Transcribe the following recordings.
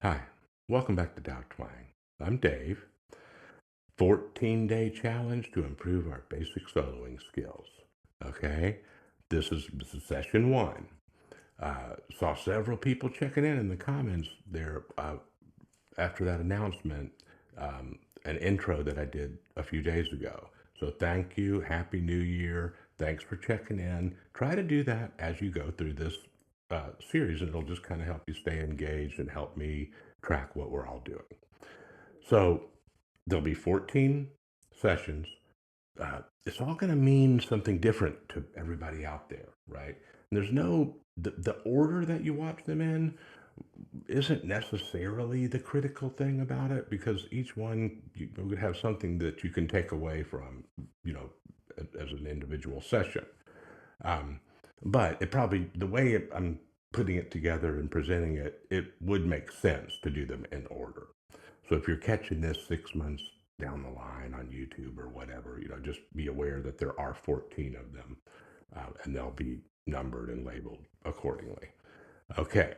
Hi, welcome back to Twang. I'm Dave. 14-day challenge to improve our basic soloing skills. Okay, this is session one. Saw several people checking in the comments there after that announcement, an intro that I did a few days ago. So thank you, Happy New Year. Thanks for checking in. Try to do that as you go through this series, and it'll just kind of help you stay engaged and help me track what we're all doing. So there'll be 14 sessions. It's all going to mean something different to everybody out there, right? And there's no, the order that you watch them in isn't necessarily the critical thing about it, because each one you would have something that you can take away from, you know, as an individual session. Um, but it probably, the way I'm putting it together and presenting it, it would make sense to do them in order. So if you're catching this 6 months down the line on YouTube or whatever, just be aware that there are 14 of them, and they'll be numbered and labeled accordingly. Okay,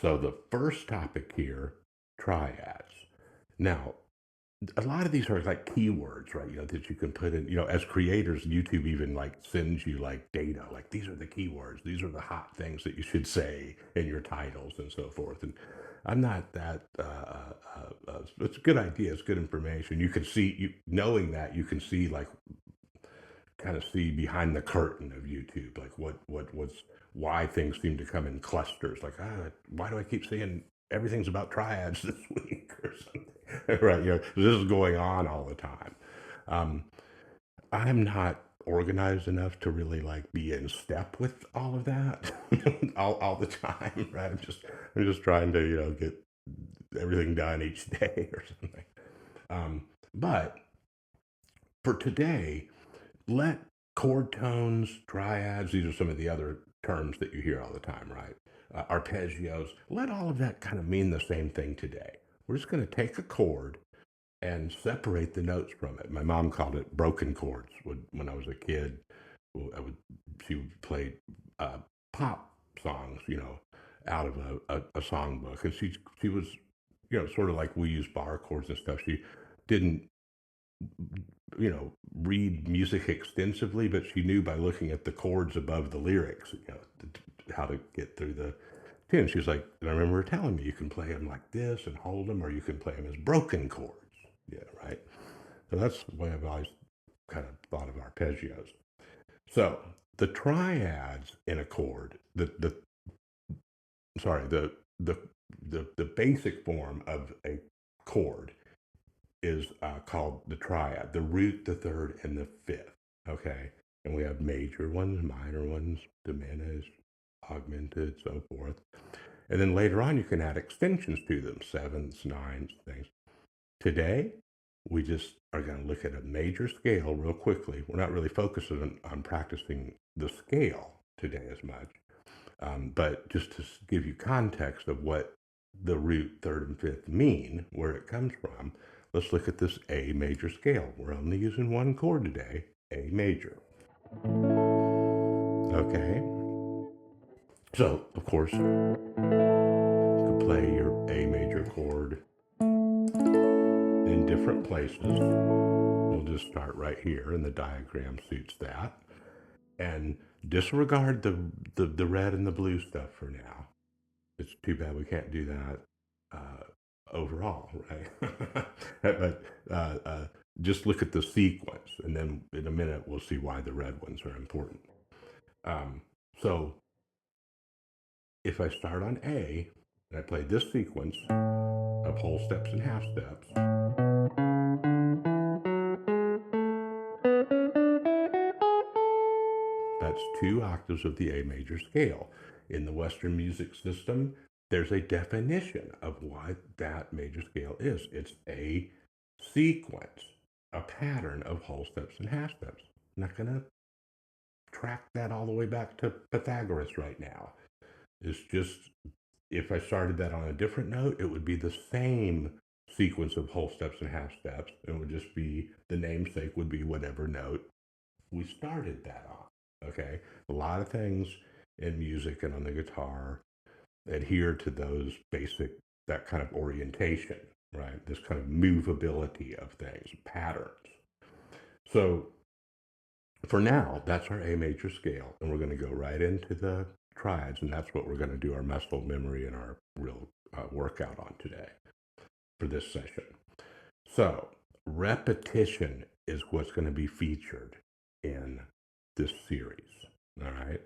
so the first topic here, triads. Now, a lot of these are like keywords, right? That you can put in, as creators, YouTube even like sends you like data, like these are the keywords, these are the hot things that you should say in your titles and so forth. And I'm not that, it's a good idea. It's good information. You can see, knowing that, you can see like, kind of see behind the curtain of YouTube, like why things seem to come in clusters. Like, why do I keep seeing everything's about triads this week or something? Right? This is going on all the time. Um, I'm not organized enough to really like be in step with all of that all the time. Right? I'm just trying to get everything done each day or something. But for today, let chord tones, triads, these are some of the other terms that you hear all the time, right? Arpeggios, let all of that kind of mean the same thing today. We're just going to take a chord and separate the notes from it. My mom called it broken chords. When I was a kid, she would play pop songs, out of a songbook. And she was, sort of like we use bar chords and stuff. She didn't read music extensively, but she knew by looking at the chords above the lyrics, how to get through the tune. She's like, and I remember her telling me, you can play them like this and hold them, or you can play them as broken chords. Yeah, right. So that's the way I've always kind of thought of arpeggios. So the triads in a chord, the sorry, the basic form of a chord is called the triad, the root, the third, and the fifth. Okay. And we have major ones, minor ones, diminished, augmented, so forth. And then later on, you can add extensions to them, sevenths, ninths, things. Today, we just are going to look at a major scale real quickly. We're not really focusing on practicing the scale today as much, but just to give you context of what the root, third, and fifth mean, where it comes from, let's look at this A major scale. We're only using one chord today, A major. Okay. So, of course, you could play your A major chord in different places. We'll just start right here, and the diagram suits that. And disregard the red and the blue stuff for now. It's too bad we can't do that overall, right? But just look at the sequence, and then in a minute we'll see why the red ones are important. So if I start on A, and I play this sequence of whole steps and half steps, that's 2 octaves of the A major scale. In the Western music system, there's a definition of what that major scale is. It's a sequence, a pattern of whole steps and half steps. I'm not going to track that all the way back to Pythagoras right now. It's just, if I started that on a different note, it would be the same sequence of whole steps and half steps. It would just be, the namesake would be whatever note we started that on. Okay. A lot of things in music and on the guitar adhere to those basic that kind of orientation, right? This kind of movability of things, patterns. So for now, that's our A major scale, and we're going to go right into the triads, and that's what we're going to do our muscle memory and our real workout on today for this session. So repetition is what's going to be featured in this series, all right?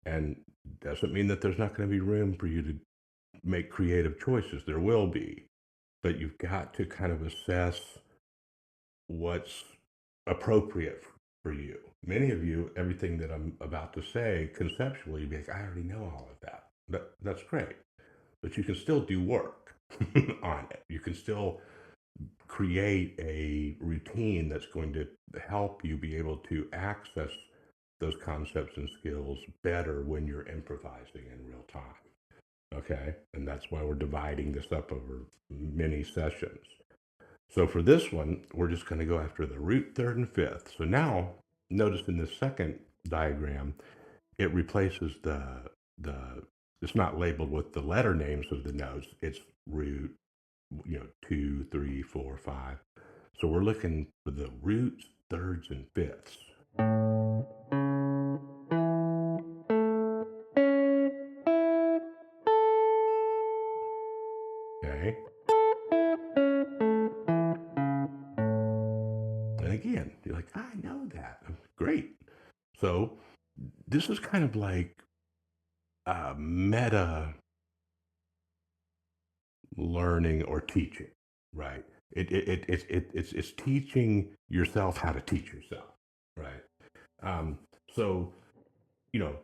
And doesn't mean that there's not going to be room for you to make creative choices. There will be, but you've got to kind of assess what's appropriate for you. Many of you, everything that I'm about to say conceptually, you'd be like, I already know all of that. That's great. But you can still do work on it. You can still create a routine that's going to help you be able to access those concepts and skills better when you're improvising in real time. Okay? And that's why we're dividing this up over many sessions. So for this one, we're just going to go after the root, third, and fifth. So now, notice in this second diagram, it replaces it's not labeled with the letter names of the notes. It's root, 2, 3, 4, 5. So we're looking for the roots, thirds, and fifths. Okay. And again, you're like, I know that. Great. So this is kind of like a meta learning or teaching, right? It's teaching yourself how to teach yourself, right? So, you know,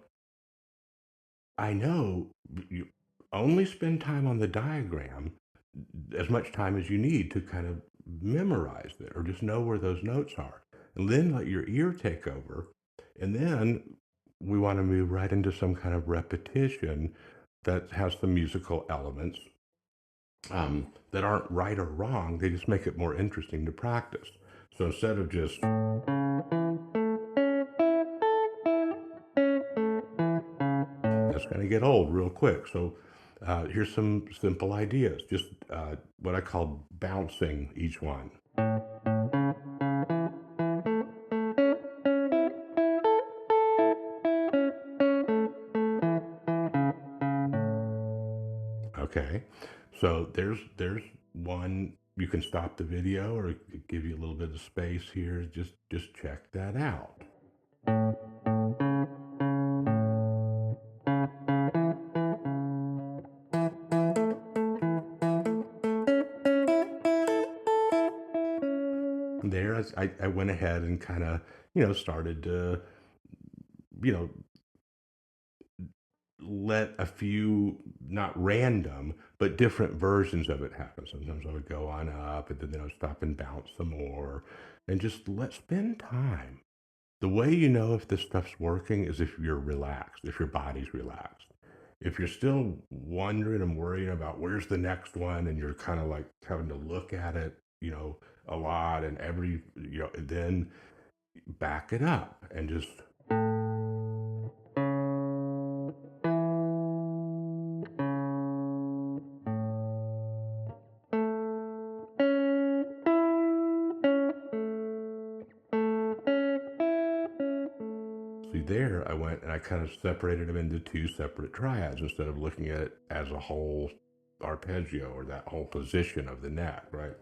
I know you only spend time on the diagram as much time as you need to kind of memorize it or just know where those notes are. And then let your ear take over. And then we want to move right into some kind of repetition that has some musical elements that aren't right or wrong. They just make it more interesting to practice. So instead of just that's going to get old real quick. So here's some simple ideas. Just what I call bouncing each one. Okay, so there's one. You can stop the video or give you a little bit of space here. Just check that out. There, I went ahead and kind of started to you know let a few, not random, but different versions of it happen. Sometimes I would go on up and then I would stop and bounce some more and just spend time. The way you know if this stuff's working is if you're relaxed, if your body's relaxed. If you're still wondering and worrying about where's the next one and you're kind of like having to look at it, a lot and then back it up and just see there, I went and I kind of separated them into two separate triads instead of looking at it as a whole arpeggio or that whole position of the neck, right?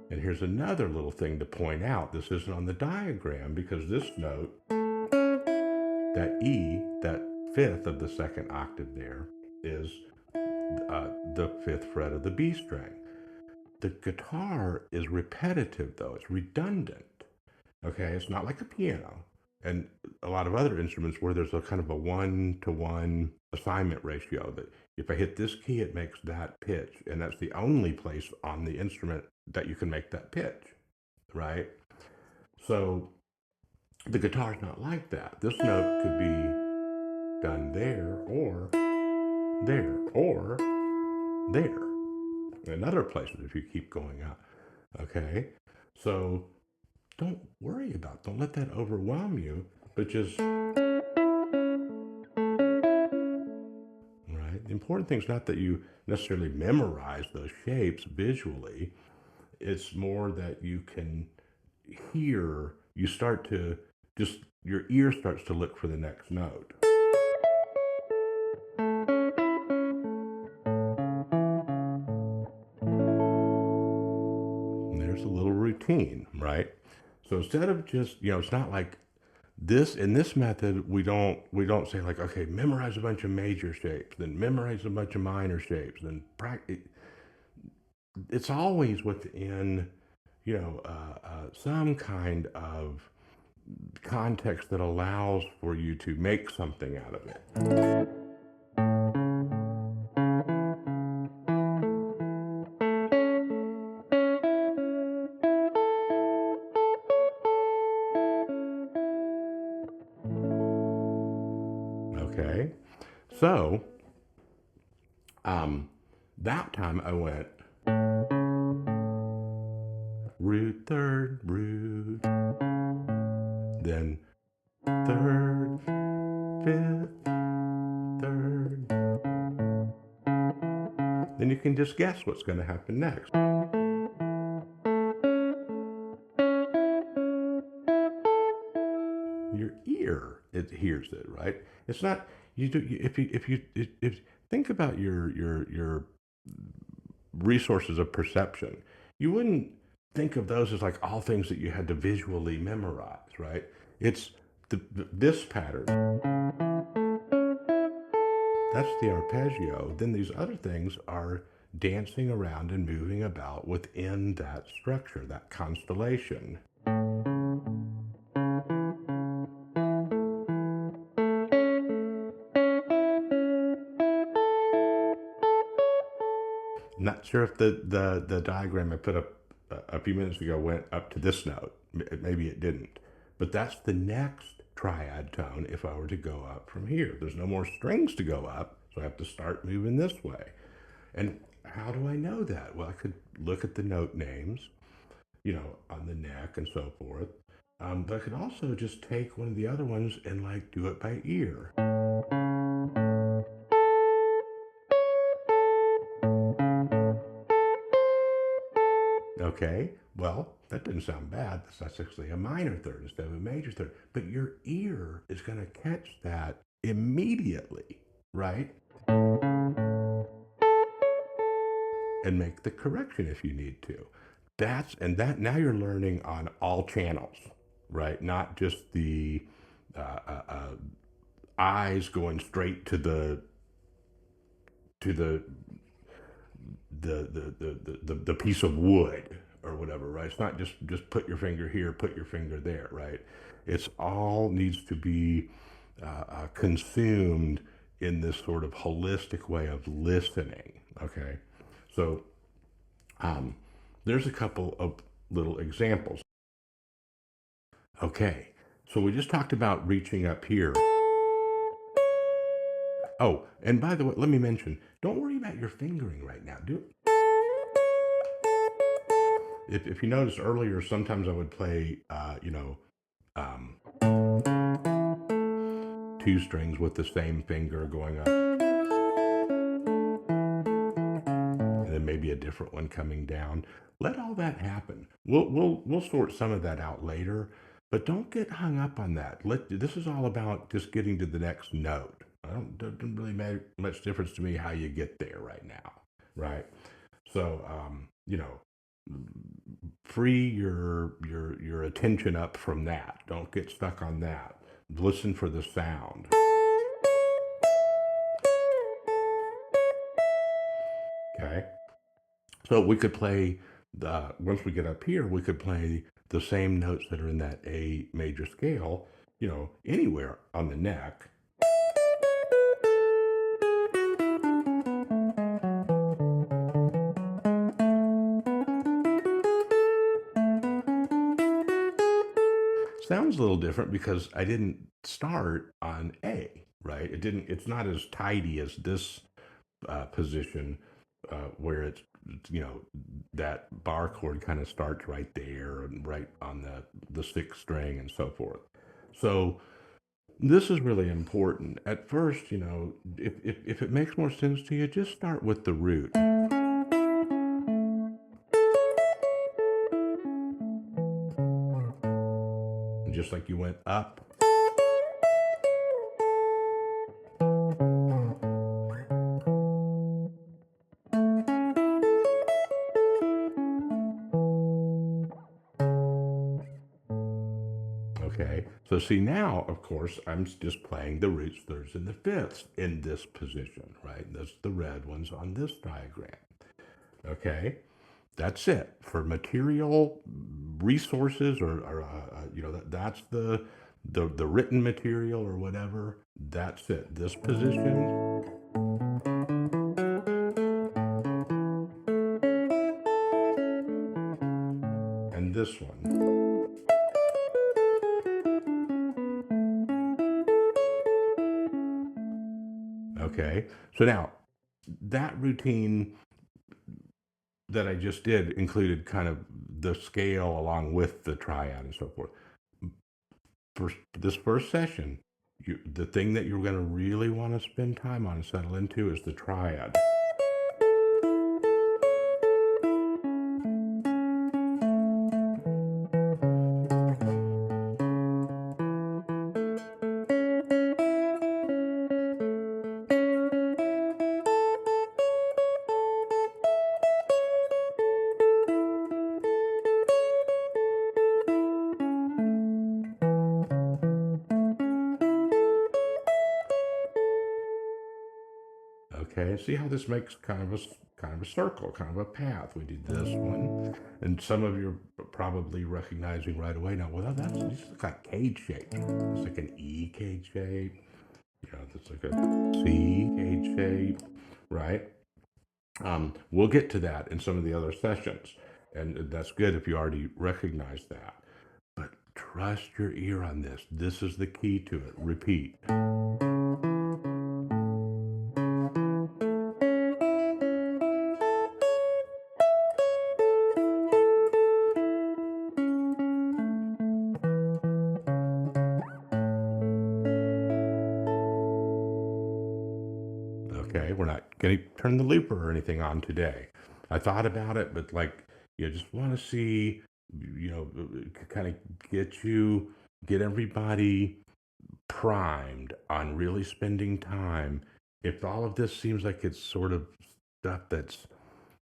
And here's another little thing to point out. This isn't on the diagram because this note, that E, that fifth of the second octave there, is the fifth fret of the B string. The guitar is repetitive though, it's redundant. Okay, it's not like a piano and a lot of other instruments where there's a kind of a 1-to-1 assignment ratio that if I hit this key, it makes that pitch. And that's the only place on the instrument that you can make that pitch, right? So the guitar's not like that. This note could be done there or there or there and other places if you keep going up. Okay, so don't worry about it. Don't let that overwhelm you, but just The important thing is not that you necessarily memorize those shapes visually. It's more that you can hear, you start to just, your ear starts to look for the next note. And there's a little routine, right? So instead of just, it's not like this, in this method, we don't say like, okay, memorize a bunch of major shapes, then memorize a bunch of minor shapes, then practice. It's always within, some kind of context that allows for you to make something out of it. Okay, so that time I went root third, root, then third, fifth, third. Then you can just guess what's going to happen next. Your ear, it hears it, right? It's not, you do, if think about your resources of perception, you wouldn't think of those as like all things that you had to visually memorize, right? It's this pattern. That's the arpeggio. Then these other things are dancing around and moving about within that structure, that constellation. Not sure if the diagram I put up a few minutes ago went up to this note. Maybe it didn't. But that's the next triad tone if I were to go up from here. There's no more strings to go up, so I have to start moving this way. And how do I know that? Well, I could look at the note names, on the neck and so forth. But I could also just take one of the other ones and like do it by ear. Okay, well, that didn't sound bad. That's actually a minor third instead of a major third. But your ear is going to catch that immediately, right? And make the correction if you need to. Now you're learning on all channels, right? Not just the eyes going straight to the piece of wood or whatever, right? It's not just put your finger here, put your finger there, right? It's all needs to be consumed in this sort of holistic way of listening. Okay, so there's a couple of little examples. Okay, so we just talked about reaching up here. Oh, and by the way, let me mention, don't worry about your fingering right now. If you notice earlier, sometimes I would play, two strings with the same finger going up, and then maybe a different one coming down. Let all that happen. We'll sort some of that out later, but don't get hung up on that. This is all about just getting to the next note. Doesn't really make much difference to me how you get there right now, right? So, free your attention up from that. Don't get stuck on that. Listen for the sound. Okay. So we could play once we get up here, we could play the same notes that are in that A major scale, anywhere on the neck. Sounds a little different because I didn't start on A, right? It's not as tidy as this position where it's, that bar chord kind of starts right there and right on the sixth string and so forth. So This is really important. At first, you know, if it makes more sense to you, just start with the root. Just like you went up. Okay, so see now, of course, I'm just playing the roots, thirds, and the fifths in this position, right? That's the red ones on this diagram. Okay, that's it for material resources, or you know, that's the written material or whatever. That's it. This position and this one. Okay, so now that routine that I just did included kind of the scale along with the triad and so forth. For this first session, the thing that you're going to really want to spend time on and settle into is the triad. Okay, see how this makes kind of a circle, kind of a path. We did this one, and some of you are probably recognizing right away now. Well, that's this is like cage shape. It's like an E cage shape. You know, it's like a C cage shape, right? We'll get to that in some of the other sessions, and that's good if you already recognize that. But trust your ear on this. This is the key to it. Repeat. Okay, we're not going to turn the looper or anything on today. I thought about it, but like, you just want to see, you know, kind of get everybody primed on really spending time. If all of this seems like it's sort of stuff that's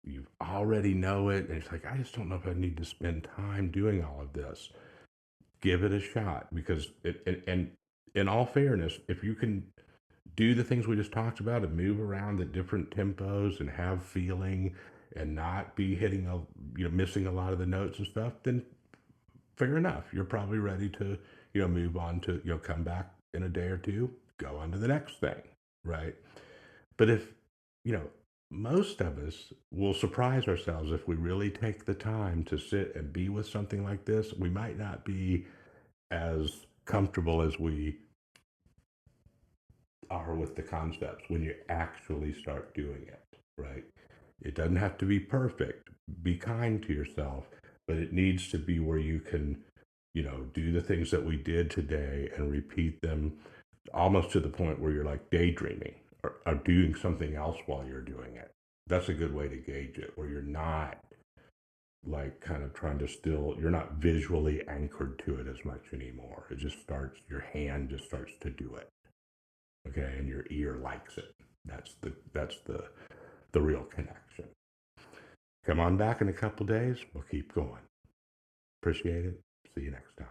you already know it, and it's like, I just don't know if I need to spend time doing all of this. Give it a shot because and in all fairness, if you can do the things we just talked about and move around at different tempos and have feeling and not be hitting missing a lot of the notes and stuff, then fair enough. You're probably ready to, move on to, come back in a day or two, go on to the next thing, right? But if, you know, most of us will surprise ourselves if we really take the time to sit and be with something like this. We might not be as comfortable as we are with the concepts when you actually start doing it, right? It doesn't have to be perfect. Be kind to yourself, but it needs to be where you can, do the things that we did today and repeat them almost to the point where you're like daydreaming or doing something else while you're doing it. That's a good way to gauge it, where you're not like kind of trying to you're not visually anchored to it as much anymore. It just starts, your hand just starts to do it. Okay, and your ear likes it. That's the real connection. Come on back in a couple days. We'll keep going. Appreciate it. See you next time.